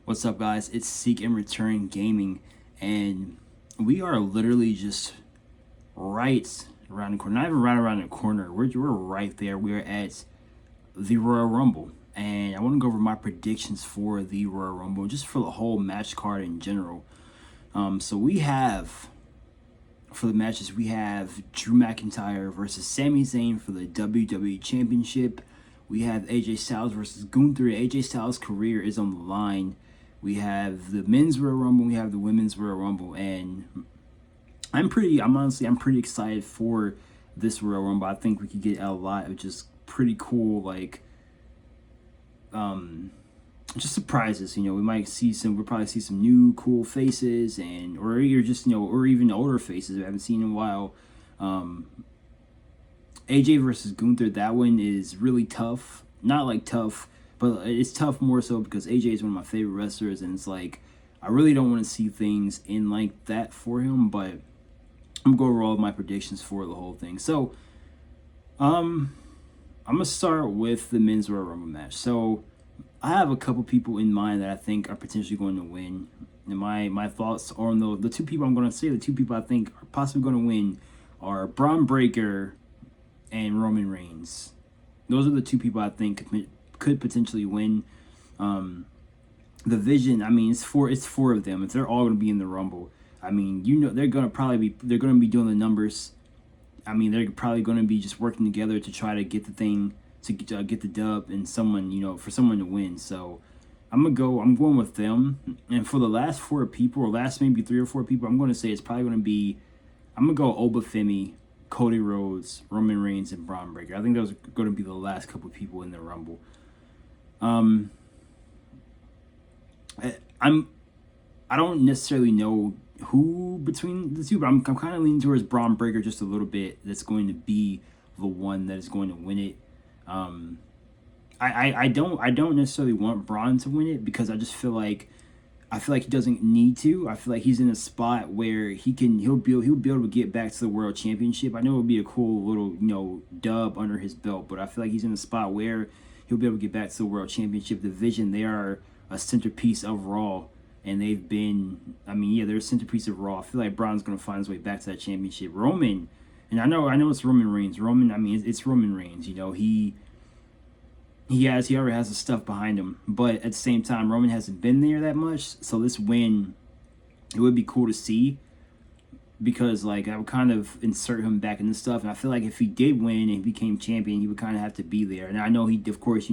What's up, guys? It's Seek and Return Gaming, and we are literally just right around the corner. Not even right around the corner. We're right there. We're at the Royal Rumble, and I want to go over my predictions for the Royal Rumble, just for the whole match card in general. So we have for the matches we have Drew McIntyre versus Sami Zayn for the WWE Championship. We have AJ Styles versus Gunther. AJ Styles' career is on the line. We have the men's Royal Rumble. We have the women's Royal Rumble, and I'm pretty excited for this Royal Rumble. I think we could get a lot of just pretty cool, like, just surprises. We'll probably see some new cool faces, and or you're just or even older faces we haven't seen in a while. AJ versus Gunther, that one is really tough. Not like tough, but it's tough more so because AJ is one of my favorite wrestlers, and it's like I really don't want to see things in like that for him. But I'm going over all of my predictions for the whole thing. So, I'm gonna start with the men's Royal Rumble match. So, I have a couple people in mind that I think are potentially going to win. And my thoughts on the two people I'm going to say, the two people I think are possibly going to win are Braun Breaker and Roman Reigns. Those are the two people I think could potentially win. The Vision, I mean, it's four of them. If they're all going to be in the Rumble, I mean, they're going to be doing the numbers. I mean, they're probably going to be just working together to try to get the thing to get the dub and for someone to win. So I'm going with them. And for the last four people, or last maybe three or four people, I'm going to say it's probably going to be, I'm going to go Obafemi, Cody Rhodes, Roman Reigns, and Braun Breaker. I think those are going to be the last couple of people in the Rumble. I don't necessarily know who between the two, but I'm kind of leaning towards Braun Breaker just a little bit. That's going to be the one that is going to win it. I don't necessarily want Braun to win it because I feel like he doesn't need to. I feel like he's in a spot where he'll be able to get back to the world championship. I know it would be a cool little dub under his belt, but I feel like he's in a spot where he'll be able to get back to the world championship division. They are a centerpiece of Raw, and they're a centerpiece of Raw. I feel like Braun's gonna find his way back to that championship. Roman, and I know it's Roman Reigns. It's Roman Reigns. He already has the stuff behind him, but at the same time, Roman hasn't been there that much. So this win, it would be cool to see because like I would kind of insert him back in the stuff, and I feel like if he did win and became champion, he would kind of have to be there. And I know he, of course,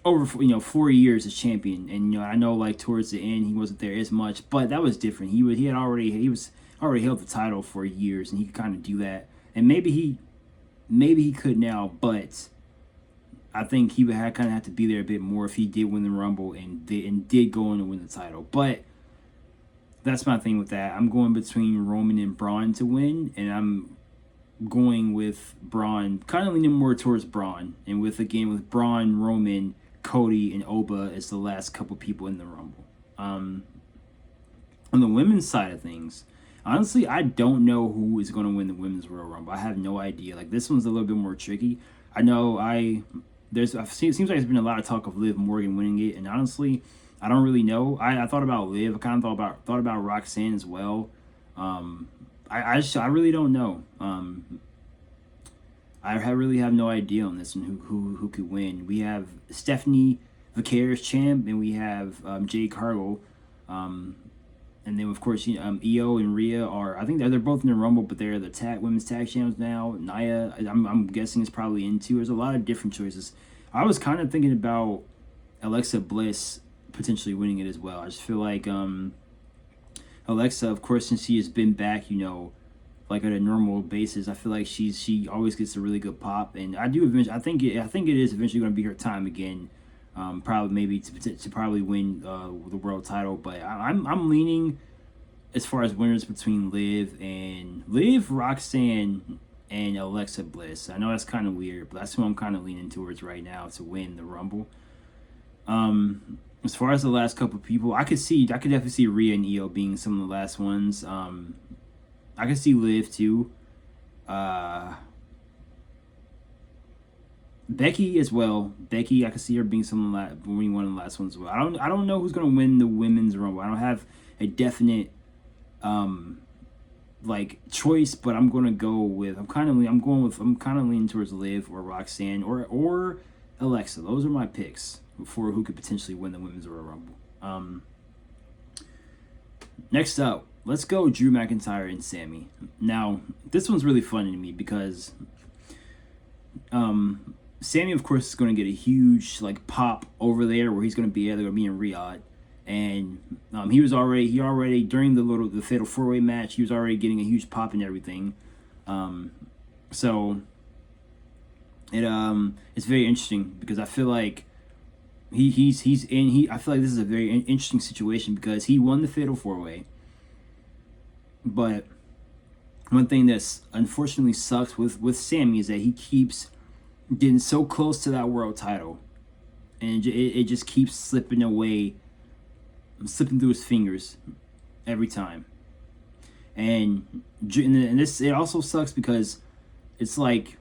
over 4 years as champion, and I know like towards the end he wasn't there as much, but that was different. He was already held the title for years, and he could kind of do that, and maybe he could now, but I think he would kind of have to be there a bit more if he did win the Rumble and did go on to win the title. But that's my thing with that. I'm going between Roman and Braun to win, and I'm going with Braun, kind of leaning more towards Braun, and with Braun, Roman, Cody, and Oba as the last couple people in the Rumble. On the women's side of things, honestly, I don't know who is going to win the women's Royal Rumble. I have no idea. Like, this one's a little bit more tricky. I know it seems like there's been a lot of talk of Liv Morgan winning it, and honestly, I don't really know. I thought about Liv. I kind of thought about Roxanne as well. I really don't know. I really have no idea on this one who could win. We have Stephanie Vickers champ, and we have Jade Cargill. And then of course Io and Rhea I think they're both in the Rumble, but they're the women's tag champs now. Nia, I'm guessing is probably in too. There's a lot of different choices. I was kind of thinking about Alexa Bliss potentially winning it as well. I just feel like Alexa, of course, since she has been back, like at a normal basis, I feel like she always gets a really good pop, and I think it is eventually going to be her time again. Probably maybe to probably win the world title, but I'm leaning as far as winners between Liv, Roxanne, and Alexa Bliss. I know that's kind of weird, but that's who I'm kind of leaning towards right now to win the Rumble. As far as the last couple of people, I could definitely see Rhea and Io being some of the last ones. I could see Liv too. Becky as well. Becky, I can see her being winning one of the last ones as well. I don't know who's gonna win the women's rumble. I don't have a definite like choice, but I'm gonna go with I'm kind of leaning towards Liv or Roxanne or Alexa. Those are my picks for who could potentially win the women's Royal Rumble. Next up, let's go Drew McIntyre and Sammy. Now, this one's really funny to me because Sammy, of course, is going to get a huge like pop over there where he's going to be. They're going to be in Riyadh, and he already during the fatal 4-way match, he was already getting a huge pop and everything. So it's very interesting because I feel like I feel like this is a very interesting situation because he won the fatal 4-way, but one thing that's unfortunately sucks with Sammy is that he keeps getting so close to that world title, and it just keeps slipping away, slipping through his fingers every time. And this it also sucks because it's like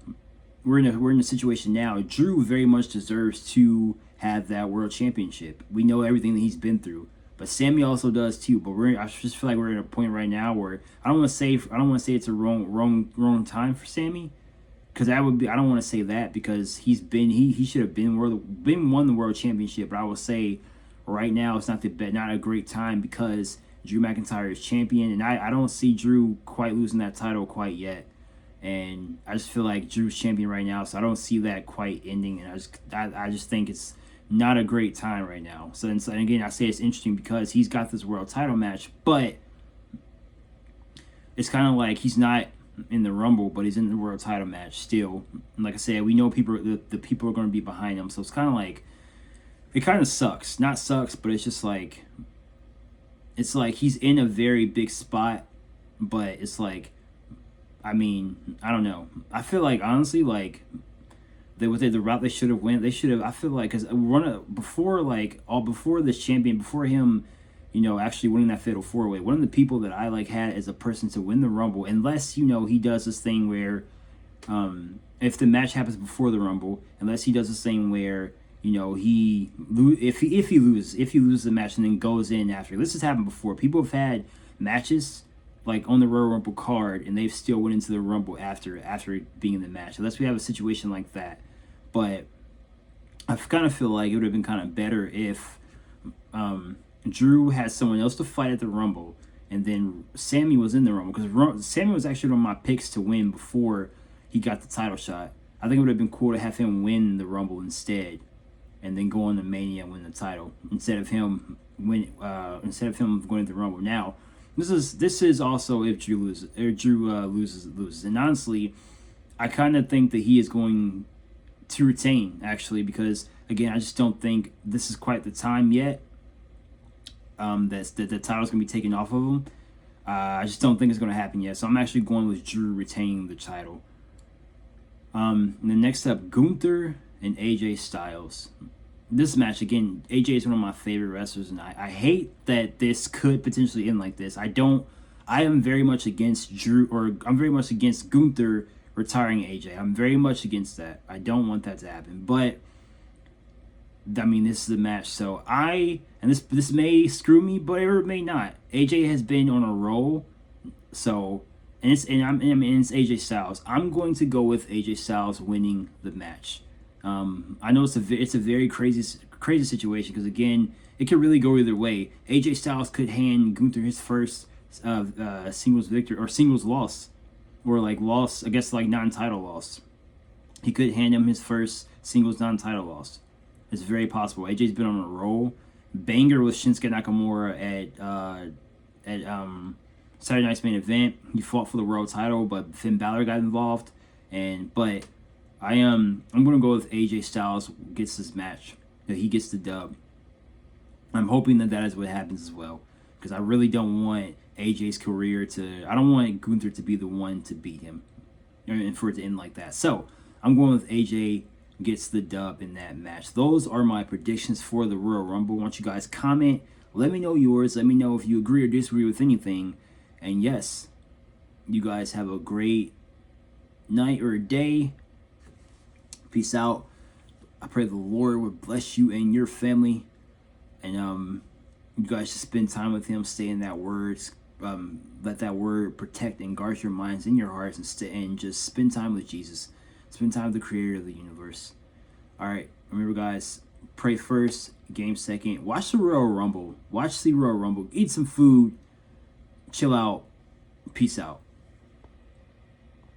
we're in a situation now. Drew very much deserves to have that world championship. We know everything that he's been through, but Sammy also does too. But I just feel like we're at a point right now where I don't want to say it's a wrong time for Sammy, because I don't want to say that because he should have won the world championship. But I will say right now it's not a great time because Drew McIntyre is champion, and I don't see Drew quite losing that title quite yet. And I just feel like Drew's champion right now, so I don't see that quite ending. And I just think it's not a great time right now. So and again, I say it's interesting because he's got this world title match, but it's kind of like he's not in the Rumble, but he's in the world title match still. And like I said, we know the people are going to be behind him, so it's kind of like it kind of sucks. Not sucks, but it's just like he's in a very big spot, but it's like, I mean, I don't know. I feel like honestly, like the route they should have went. They should have. I feel like because before this champion, before him, actually winning that fatal 4-way. One of the people that I had as a person to win the Rumble, unless he does this thing where, if the match happens before the Rumble, unless he does this thing where if he loses the match and then goes in after. This has happened before. People have had matches on the Royal Rumble card, and they've still went into the Rumble after being in the match. Unless we have a situation like that, but I kind of feel like it would have been kind of better if Drew had someone else to fight at the Rumble, and then Sammy was in the Rumble because Sammy was actually one of my picks to win before he got the title shot. I think it would have been cool to have him win the Rumble instead, and then go on to Mania and win the title instead of him going to the Rumble. Now, this is also if Drew loses, and honestly, I kind of think that he is going to retain actually because again, I just don't think this is quite the time yet. That the title's gonna be taken off of him. I just don't think it's gonna happen yet. So I'm actually going with Drew retaining the title. And then next up, Gunther and AJ Styles. This match, again, AJ is one of my favorite wrestlers, and I hate that this could potentially end like this. I am very much against I'm very much against Gunther retiring AJ. I'm very much against that. I don't want that to happen. But I mean, this is a match, so this may screw me, but it may not. AJ has been on a roll, so it's AJ Styles. I'm going to go with AJ Styles winning the match. I know it's a very crazy situation because again, it could really go either way. AJ Styles could hand Gunther his first singles victory or singles loss, or loss, I guess non-title loss. He could hand him his first singles non-title loss. It's very possible. AJ's been on a roll. Banger with Shinsuke Nakamura at Saturday Night's Main Event. He fought for the world title, but Finn Balor got involved. But I'm gonna go with AJ Styles gets this match. That he gets the dub. I'm hoping that is what happens as well, because I really don't want AJ's career I don't want Gunther to be the one to beat him, and for it to end like that. So I'm going with AJ gets the dub in that match. Those are my predictions for the Royal Rumble. I want you guys comment. Let me know yours. Let me know if you agree or disagree with anything. And yes, you guys have a great night or day. Peace out. I pray the Lord would bless you and your family, and you guys should spend time with Him, stay in that Word, let that Word protect and guard your minds and your hearts, and and just spend time with Jesus, spend time with the Creator of the universe. All right, remember, guys, pray first, game second. Watch the Royal Rumble. Watch the Royal Rumble. Eat some food. Chill out. Peace out.